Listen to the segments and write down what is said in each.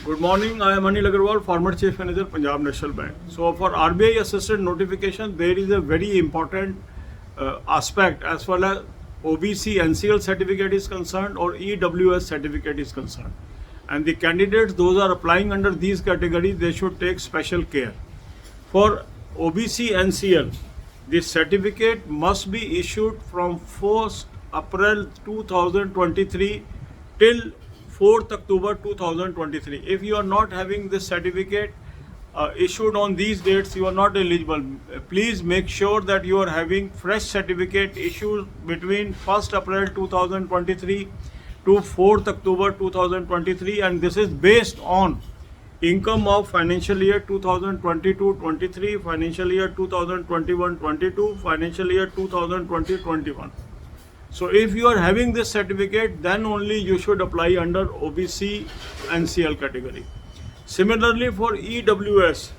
Good morning. I am Anil Agarwal, former Chief Manager, Punjab National Bank. So, for RBI assisted notification, there is a very important aspect as far as OBC NCL certificate is concerned or EWS certificate is concerned. And the candidates, those are applying under these categories, they should take special care. For OBC NCL, the certificate must be issued from 1st April 2023 till 4th October 2023. If you are not having this certificate issued on these dates, you are not eligible. Please make sure that you are having fresh certificate issued between 1st April 2023 to 4th October 2023, and this is based on income of financial year 2022-23, financial year 2021-22, financial year 2020-21. So if you are having this certificate, then only you should apply under OBC NCL category. Similarly, for EWS,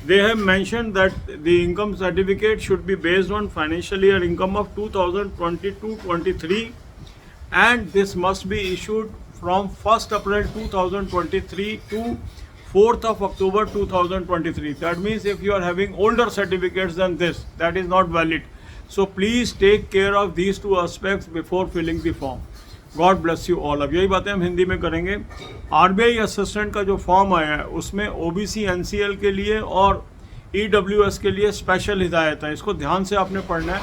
they have mentioned that the income certificate should be based on financial year income of 2022-23, and this must be issued from 1st April 2023 to 4th of October 2023. That means if you are having older certificates than this, that is not valid. So please take care of these two aspects before filling the form. God bless you all. अब यही बातें हम हिंदी में करेंगे. RBI assistant का जो form आया है उसमें OBC NCL के लिए और EWS के लिए स्पेशल हिदायत है. इसको ध्यान से आपने पढ़ना है.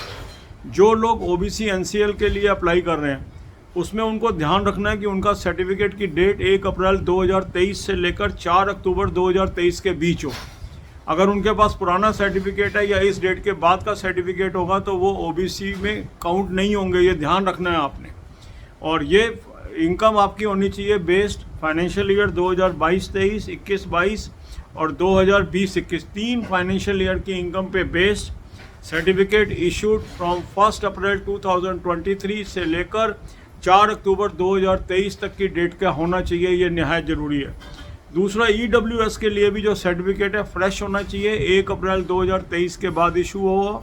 जो लोग OBC NCL के लिए अप्लाई कर रहे हैं उसमें उनको ध्यान रखना है कि उनका सर्टिफिकेट की डेट 1 अप्रैल 2023 से लेकर 4 अक्टूबर 2023 के बीच हो. अगर उनके पास पुराना सर्टिफिकेट है या इस डेट के बाद का सर्टिफिकेट होगा तो वो OBC में काउंट नहीं होंगे. ये ध्यान रखना है आपने. और ये इनकम आपकी होनी चाहिए बेस्ड फाइनेंशियल ईयर 2022-23, 21-22 और 2020-21, 3 फाइनेंशियल ईयर की इनकम पे बेस्ड सर्टिफिकेट इशूड फ्रॉम 1 अप्रैल 2023 से लेकर 4 अक्टूबर 2023 तक की डेट का होना चाहिए. ये निहायत ज़रूरी है. दूसरा, EWS के लिए भी जो सर्टिफिकेट है फ्रेश होना चाहिए. 1 अप्रैल 2023 के बाद इशू हुआ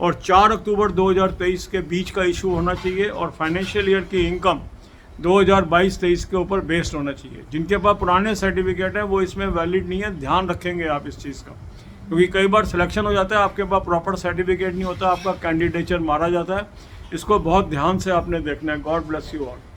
और 4 अक्टूबर 2023 के बीच का इशू होना चाहिए. और फाइनेंशियल ईयर की इनकम 2022-23 के ऊपर बेस्ड होना चाहिए. जिनके पास पुराने सर्टिफिकेट हैं वो इसमें वैलिड नहीं है. ध्यान रखेंगे आप इस चीज़ का, क्योंकि कई बार सिलेक्शन हो जाता है, आपके पास प्रॉपर सर्टिफिकेट नहीं होता, आपका कैंडिडेचर मारा जाता है. इसको बहुत ध्यान से आपने देखना है. God bless you all.